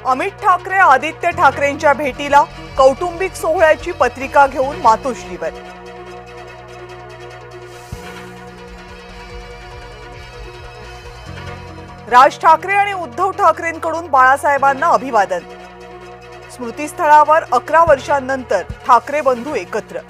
अमित ठाकरे आदित्य ठाकरेंच्या भेटीला कौटुंबिक सोहळ्याची पत्रिका घेऊन मातोश्रीवर। राज ठाकरे आणि उद्धव ठाकरेंकडून बाळासाहेबांना अभिवादन। स्मृतीस्थळावर 11 वर्षांनंतर ठाकरे बंधू एकत्र।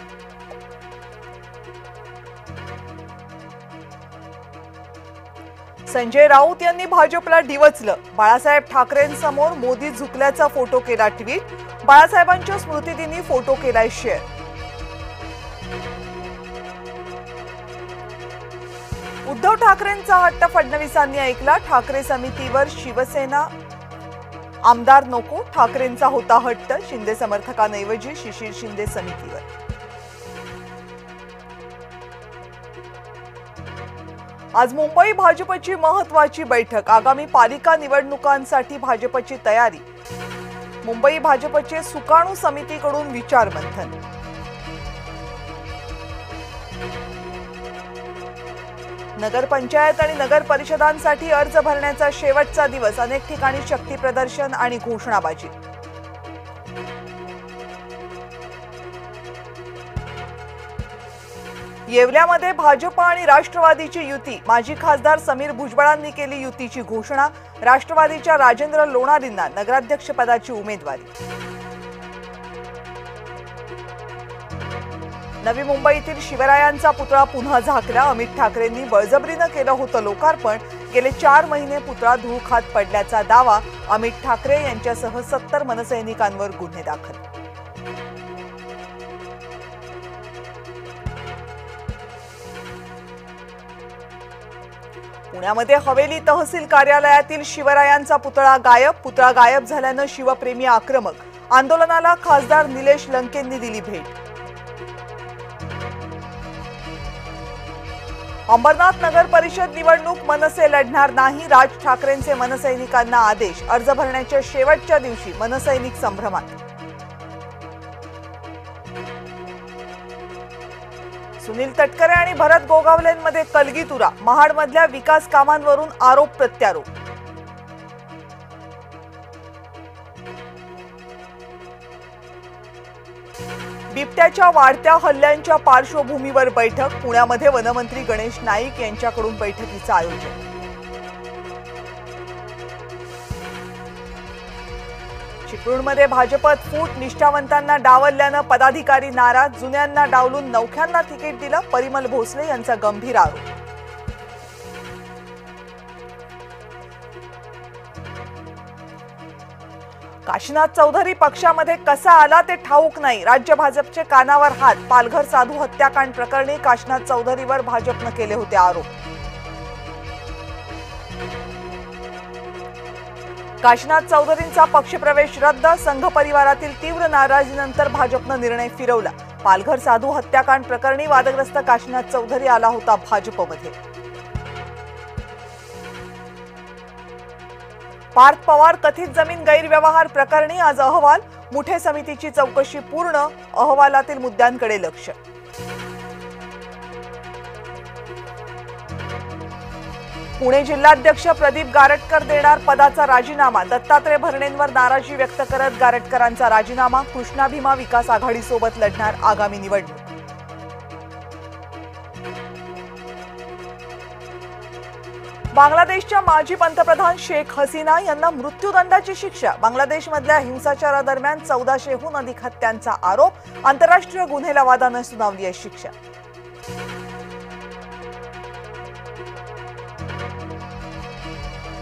संजय राऊत यांनी भाजपला डिवचलं। बाळासाहेब ठाकरेंसमोर मोदी झुकल्याचा फोटो केला ट्विट। बाळासाहेबांच्या स्मृतिदिनी फोटो केलाय शेअर। उद्धव ठाकरेंचा हट्ट फडणवीसांनी ऐकला। ठाकरे समितीवर शिवसेना आमदार नको, ठाकरेंचा होता हट्ट। शिंदे समर्थकांऐवजी शिशिर शिंदे समितीवर। आज मुंबई भाजपची महत्त्वाची बैठक। आगामी पालिका निवडणुकांसाठी भाजपची तयारी। मुंबई भाजपचे सुकाणू समितीकडून विचारमंथन। नगरपंचायत आणि नगर परिषदांसाठी अर्ज भरण्याचा शेवटचा दिवस। अनेक ठिकाणी शक्ती प्रदर्शन आणि घोषणाबाजी। येवल्यामध्ये भाजप आणि राष्ट्रवादीची युती। माजी खासदार समीर भुजबळांनी केली युतीची घोषणा। राष्ट्रवादीच्या राजेंद्र लोणारींना नगराध्यक्षपदाची उमेदवारी। नवी मुंबईतील शिवरायांचा पुतळा पुन्हा झाकला। अमित ठाकरेंनी बळजबरीनं केलं होतं लोकार्पण। गेले 4 महिने पुतळा धूळ खात पडल्याचा दावा। अमित ठाकरे यांच्यासह 70 मनसैनिकांवर गुन्हे दाखल। पुण्यामध्ये हवेली तहसील कार्यालयातील शिवरायांचा पुतळा गायब। पुतळा गायब झाल्यानं शिवप्रेमी आक्रमक। आंदोलनाला खासदार निलेश लंकेंनी दिली भेट। अंबरनाथ नगर परिषद निवडणूक मनसे लढणार नाही। राज ठाकरेंचे मनसैनिकांना आदेश। अर्ज भरण्याच्या शेवटच्या दिवशी मनसैनिक संभ्रमात। सुनील तटकरे आणि भरत गोगावलेंमध्ये कलगीतुरा। महाडमधल्या विकास कामांवरून आरोप प्रत्यारोप। बिबट्याच्या वाढत्या हल्ल्यांच्या पार्श्वभूमीवर बैठक। पुण्यामध्ये वनमंत्री गणेश नाईक यांच्याकडून बैठकीचं आयोजन। चिपळूणमध्ये भाजपत फूट। निष्ठावंतांना डावलल्यानं पदाधिकारी नाराज। जुन्यांना डावलून नौख्यांना तिकीट दिलं। परिमल भोसले यांचा गंभीर आरोप। काशीनाथ चौधरी पक्षामध्ये कसा आला ते ठाऊक नाही। राज्य भाजपचे कानावर हात। पालघर साधू हत्याकांड प्रकरणी काशीनाथ चौधरीवर भाजपनं केले होते आरोप। काशीनाथ चौधरींचा पक्षप्रवेश रद्द। संघ परिवारातील तीव्र नाराजीनंतर भाजपनं निर्णय फिरवला। पालघर साधू हत्याकांड प्रकरणी वादग्रस्त काशीनाथ चौधरी आला होता भाजपमध्ये। पार्थ पवार कथित जमीन गैरव्यवहार प्रकरणी आज अहवाल। मुठे समितीची चौकशी पूर्ण। अहवालातील मुद्द्यांकडे लक्ष। पुणे जिल्हाध्यक्ष प्रदीप गारटकर देणार पदाचा राजीनामा। दत्तात्रय भरणेंवर नाराजी व्यक्त करत गारटकरांचा राजीनामा। कृष्णा भीमा विकास आघाडीसोबत लढणार आगामी निवडणूक। बांगलादेशच्या माजी पंतप्रधान शेख हसीना यांना मृत्यूदंडाची शिक्षा। बांगलादेशमधल्या हिंसाचारादरम्यान 1400हून अधिक हत्यांचा आरोप। आंतरराष्ट्रीय गुन्हे लवादानं सुनावली आहे शिक्षा।